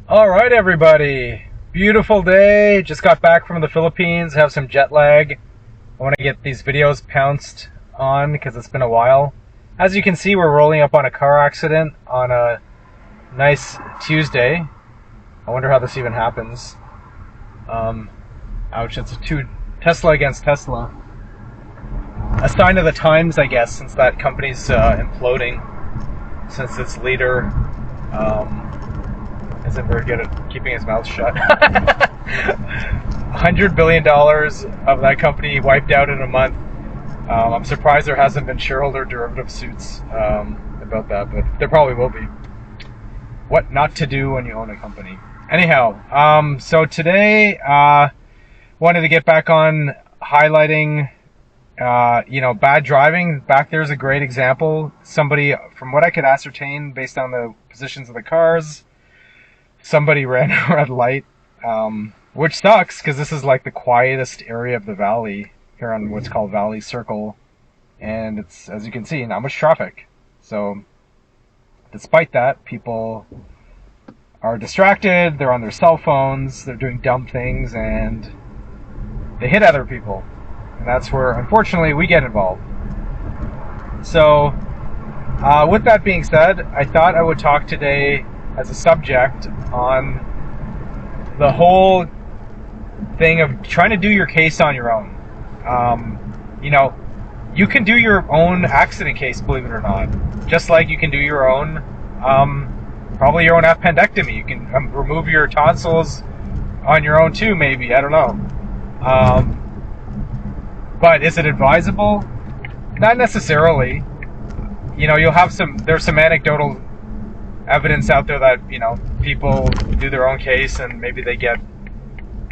All right, everybody. Beautiful day. Just got back from the Philippines. Have some jet lag. I want to get these videos pounced on because it's been a while. As you can see, we're rolling up on a car accident on a nice Tuesday. I wonder how this even happens. Ouch, it's Tesla against Tesla. A sign of the times, I guess, since that company's imploding. Since its leader isn't very good at keeping his mouth shut. $100 billion of that company wiped out in a month. I'm surprised there hasn't been shareholder derivative suits about that, but there probably will be. What not to do when you own a company. Anyhow, so today, wanted to get back on highlighting, bad driving. Back there's a great example. Somebody, from what I could ascertain based on the positions of the cars, somebody ran a red light, which sucks because this is like the quietest area of the valley here on what's called Valley Circle, and it's, as you can see, not much traffic. So despite that, people are distracted, they're on their cell phones, they're doing dumb things, and they hit other people. And that's where, unfortunately, we get involved. So with that being said, I thought I would talk today as a subject on the whole thing of trying to do your case on your own. You can do your own accident case, believe it or not. Just like you can do your own, probably your own appendectomy. You can remove your tonsils on your own too, maybe. I don't know. But is it advisable? Not necessarily. You'll have there's some anecdotal evidence out there that, people do their own case and maybe they get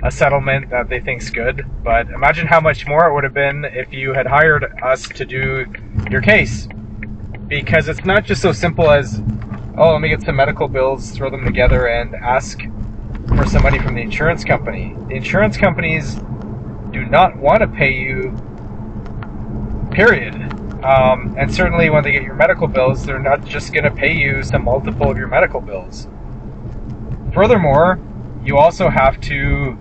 a settlement that they think's good. But imagine how much more it would have been if you had hired us to do your case. Because it's not just so simple as, oh, let me get some medical bills, throw them together, and ask for some money from the insurance company. The insurance companies do not want to pay you, period. And certainly when they get your medical bills, they're not just going to pay you some multiple of your medical bills. Furthermore, you also have to,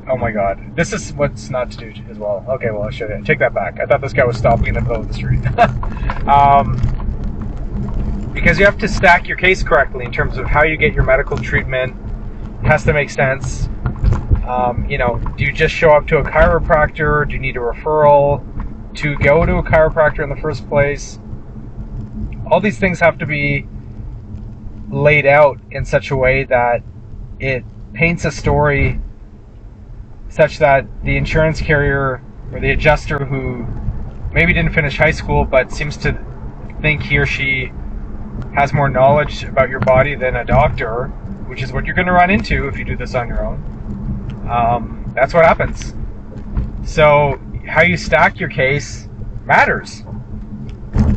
oh my god, this is what's not to do as well. Okay, well, I should take that back. I thought this guy was stopping in the middle of the street. Because you have to stack your case correctly in terms of how you get your medical treatment. It has to make sense. Do you just show up to a chiropractor? Do you need a referral to go to a chiropractor in the first place? All these things have to be laid out in such a way that it paints a story such that the insurance carrier or the adjuster who maybe didn't finish high school but seems to think he or she has more knowledge about your body than a doctor, which is what you're going to run into if you do this on your own. That's what happens. So how you stack your case matters,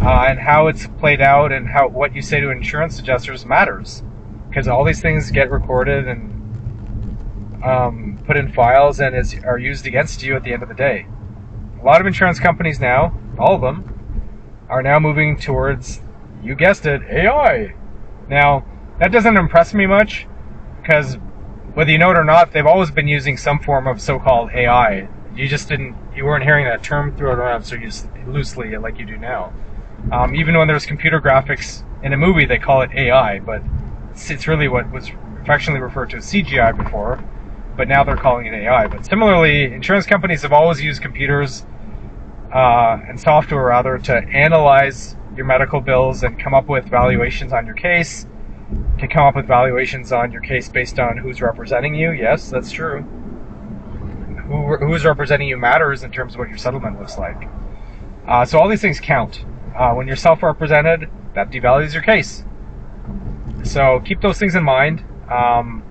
and how it's played out and what you say to insurance adjusters matters, because all these things get recorded and put in files and are used against you at the end of the day. A lot of insurance companies now, all of them, are now moving towards, you guessed it, AI. Now, that doesn't impress me much, because whether you know it or not, they've always been using some form of so-called AI. You weren't hearing that term thrown around so loosely like you do now. Even when there's computer graphics in a movie, they call it AI, but it's really what was affectionately referred to as CGI before, but now they're calling it AI. But similarly, insurance companies have always used computers and software, rather, to analyze your medical bills and come up with valuations on your case, to come up with valuations on your case based on who's representing you. Yes, that's true. Who's representing you matters in terms of what your settlement looks like. So all these things count. When you're self-represented, that devalues your case. So keep those things in mind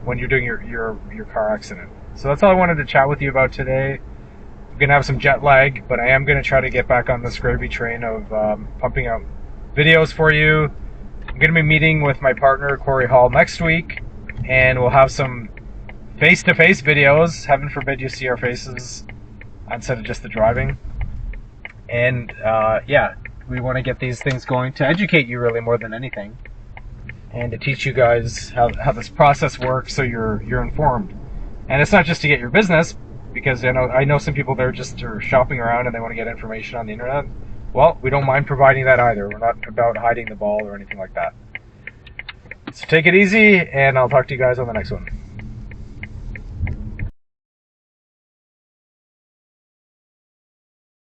when you're doing your car accident. So that's all I wanted to chat with you about today. I'm going to have some jet lag, but I am going to try to get back on this gravy train of pumping out videos for you. I'm going to be meeting with my partner, Corey Hall, next week, and we'll have some face-to-face videos. Heaven forbid you see our faces instead of just the driving. And we want to get these things going to educate you really more than anything. and to teach you guys how this process works, so you're informed. And it's not just to get your business, because I know some people are shopping around and they want to get information on the internet. Well, we don't mind providing that either. We're not about hiding the ball or anything like that. So take it easy, and I'll talk to you guys on the next one.